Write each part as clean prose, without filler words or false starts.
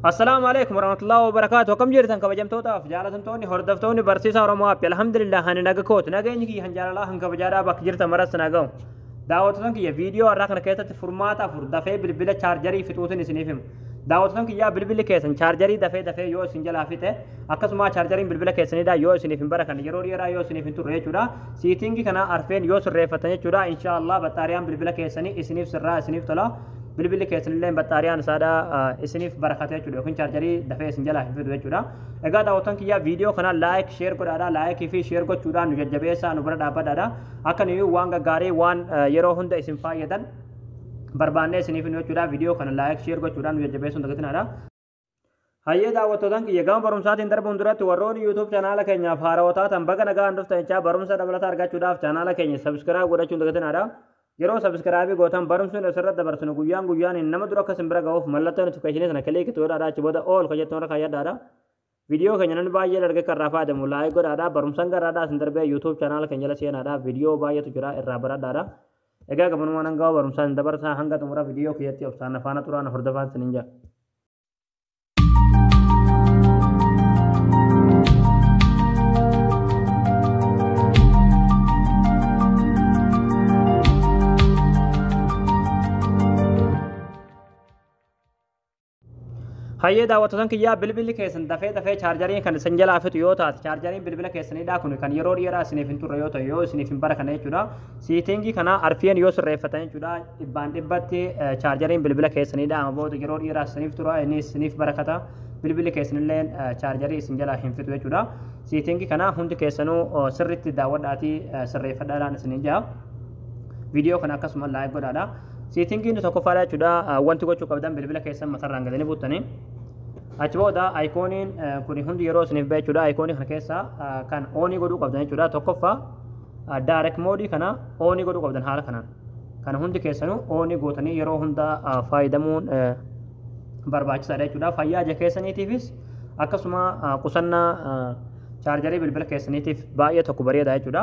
السلام عليكم ورحمة الله وبركاته. كم جرتن كبجمتوتا فجالتمتوني هردفتوني برسيسا ورموا الحمد لله هن نغكوت نغيني كي هنجال الله هن كبجارا بك جرت مرس نغو دعوتن كي فيديو راكن كيتا فورماتا فور دفه بلبل چارجري فتوتن سنيفم دعوتن كي يا بلبل كيسن چارجري دفه يو سنجل افيته اكسما چارجرين بلبل كيسن دا يو سنيفم بركن يروري را يو سنيفم تو ريچودا سيتينغي كنا عرفين يو سريفتن چودا ان شاء الله بتاريان بلبل كيسن اسنيف سرا اسنيف تلا بالبل كيسن لين بطاريان سادا اسنيف بركاته چودو كن چارجري دفه سنجلا فيديو چودا اگا داوتن كيا فيديو خنا لايك شير کو دادا لايك في شير کو چودا نججبيسا نبر دابا دادا اكن يو وانغا غاري وان يرو هند اسم فايدن بربانه سنيف نو چودا فيديو خنا لايك شير کو چودا نججبيسا دغتنا دا هيا داوتن كيا گام برمسات اندر بندرت ورون يوتيوب چانل كنيا فاروتا تنبغ نگا اندفت چا برمسا دبلتا ارگا چودا چانل كنيا سبسكرايب گودا چون دغتنا دا yeroo subscribe gootan barumsuun asirratti dabarsinu guyyaan nama dura akka simbira ga'uuf mallattoo notification sana kalee kitoo dhaadhaa achi booda all kajjettoon irra kayyadhaadha viidiyoo keenya nan baay'ee darge kan rafaa deemu laayik godhaadha barumsaan garaadhaa isin darbee youtube channel keenya jala seenaadha viidiyoo baay'eetu jira irraa baradhaadha egaa gabanumaan hanga barumsaan dabarsaa hanga xumura viidiyoo keessatti obsaan afaana turaan hordofaan sinin jaa هيا دعوتن كيا بلبل كيسن دفه چارجرين كان سنجلا افت يوتا چارجرين بلبل كيسن دا كون كان يرور يرا سنيفين تو ريوتا يو سنيفين بركنه چودا سيتينغي كان ارفين يوس ريفتن چودا ابان دبت چارجرين بلبل كيسن دا امبو يرور يرا سنيف تو اني سنيف بركتا بلبل كيسن لين چارجري سنجلا هينفت چودا سيتينغي كان هوند كيسنو سرت داوداتي سريفدالان سنجا فيديو كان كسم لايك godada سيتينغي نو توكو فالا چودا وانتو go چوكبدان بلبل كيسن مسرانگدني بوتني achbooda iconiin kun hundi yeroo isiniif ba'e chuda iconiin kana keessa kan ooni godhuu qabdan chuda tokkoffa direct mode kana ooni godhuu qabdan haala kanaan kana hundi keessanuu ooni gootanii yeroo hunda faaydamuun barbaachisaadha chuda fayyaa keessaniitiifis akkasuma qusannaa chaarjarii bilbila keessaniitiif baay'ee tokko bareeda chuda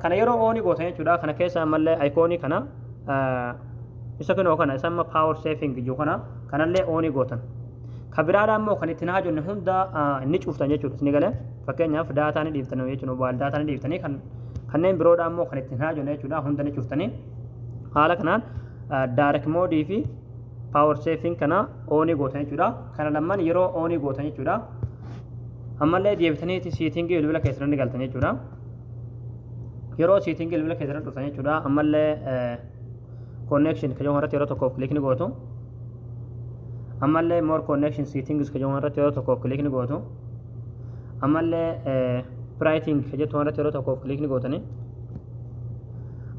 kana yeroo ooni gootanii chuda kana keessa mallee iconiin kana isa kanoo kana isamma power saving jiru kanallee ooni gootan خبرات مو خني تناجو نهوندا نيچوفتان جچو اسني گله فكنيا فداتا ني ديفتنو يچنو بال داتا ني ديفتني خنين برودا مو خني تناجو نيچودا هوندا نيچوفتني حالا كنان دايركت مود في باور سيفين كنا اوني گوتان چودا كنا لمن يرو اوني گوتان چودا امله ديفتني تي سيتينگ يلبلا كيسرن گلتني چودا يرو سيتينگ يلبلا كيسرن توتان چودا امله connection كجو هرت يرو تو كليك ني گوتو امالله مور connection settings के जो हमारा तेरो तो को क्लिक नहीं गोतो امالله प्राइसिंग के जो हमारा तेरो तो को क्लिक नहीं गोतने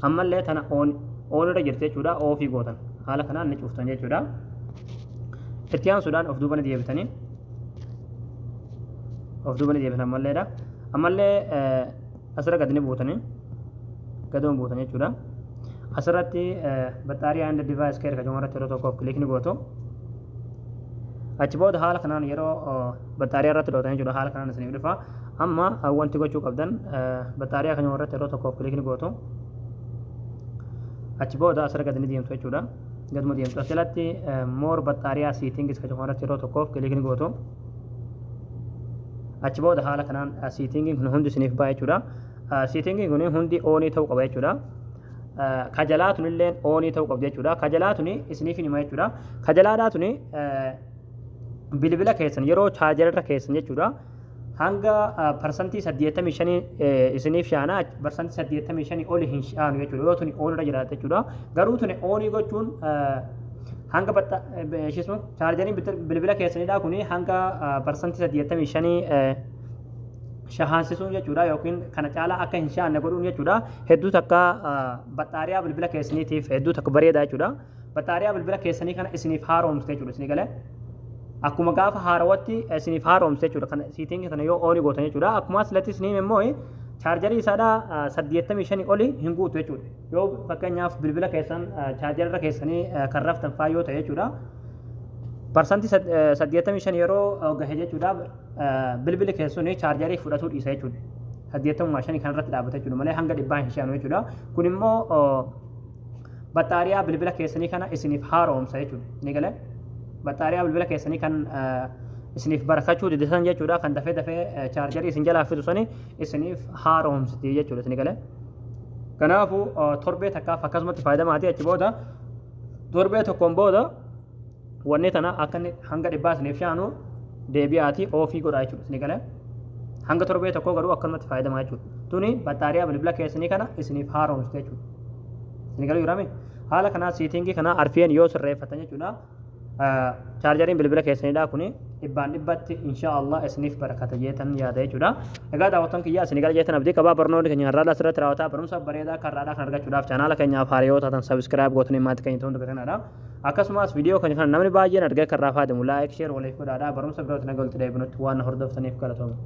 امالله थाना on रे गिरते चूड़ा ऑफ ही गोतन हाल खाना ने चुफ्तन जे चूड़ा इत्यान सुडान ऑफ दुबने दिए बतने ऑफ दुबने दिए बना امالله रा امالله असर गदने बोतने गदों बोतने चूड़ा असरती बतारी एंड डिवाइस के जो हमारा तेरो तो को क्लिक नहीं go to achbood haal kanaan yeroo bataariyaa irratti dhootanii jiru haal kanaan isiniif dhufa amma wanti gochuu qabdan bataariyaa kan irratti yeroo tokkoof kilikni gootu achbood asirra gadni deemtu jechuudha gaduma deemtu asirratti moor bataariyaa settings kan irratti yeroo tokkoof kilikni gootu achbood haal kanaan setting kun hundi isiniif baa jechuudha setting kun hundi oonii ta'uu qaba jechuudha kajalaatun illee oonii ta'uu qabdi jechuudha kajalaatun isiniif hima jechuudha kajalaadhaatun bilbila keessan yeroo chaarjara irra keessan jechuudha hanga percentii 85 isiniif shaana percentii 85 oli hin shaanu jechuudha yoo tuni oon irra jiraate jechuudha garuu tuni oonii gochuun hanga shismu chaarjariin bilbila keessanidha kuni hanga percentii 85 shahansisuun jechuudha yookiin kana caalaa akka hin shaanne godhuun jechuudha hedduu takka bataariyaa bilbila keessaniitiif hedduu takka bareeda jechuudha bataariyaa bilbila keessanii kana isiniif haaromsite jechuudha isinii galee akkuma gaafa haarawatti isiniif haaromse jechuudha kan siitingi sana yoo ooni gootan jechuudha akkuma aslatti isiniif immoo chaarjarii isaadha 85 oli hin guutu jechuudha yoo fakkeenyaaf bilbila keessan chaarjarra keessanii kan raftan faayoo ta'e jechuudha percentii 85 yeroo gahe jechuudha bilbila keessanii chaarjarii fudhatuu dhiisa jechuudha 85 kan irratti dhaabata jechuudha malee hanga 100 hin shaanu jechuudha kun immoo bataariyaa bilbila keessanii kana isiniif haaromsa jechuudha ni galee battaariyaa bilbila keessanii kan isiniif barakachuu didisan jechuudha kan dafee chaarjarii isin jalaa fitu sani isiniif haaromsiti jechuudha isin galee kanaafuu torbee takkaaf akkasumatti faayidamaatii achi booda torbee tokkoon booda wanni tana akka inni hanga dhibbaa isiniif shaanu deebi'aatii oofii godhaa jechuudha isin galee hanga torbee tokkoo garuu akkanumatti faayadamaa jechuudha tuni battaariyaa bilbila keessanii kana isiniif haaromsiti jechuudha isin galee yurame haala kanaa siitingii kanaa arfeen yoo sirreeffatan jechuudha chaarjariin bilbila keessanidha kuni dhibbaan dhibbatti inshaallah isiniif barakata jeetan yaada jechuudha egaa daawwattoon kiyya isin gara jeetan abdii qabaa barnoonni keenya har'aa asirratti raawwataa barumsa bareedaa karraadhaa kan argachuudhaaf chaanaala keenyaaf hariiroo taatan sabiskiraayib gootanii maatii keenya ta'uun dagatanaadha akkasumas viidiyoo keenya kana namni baay'een argee karraa fayyadamu laayik sheer waliif godhaadha barumsa birootti nagalti deebinutti waan hordoftaniif galatooma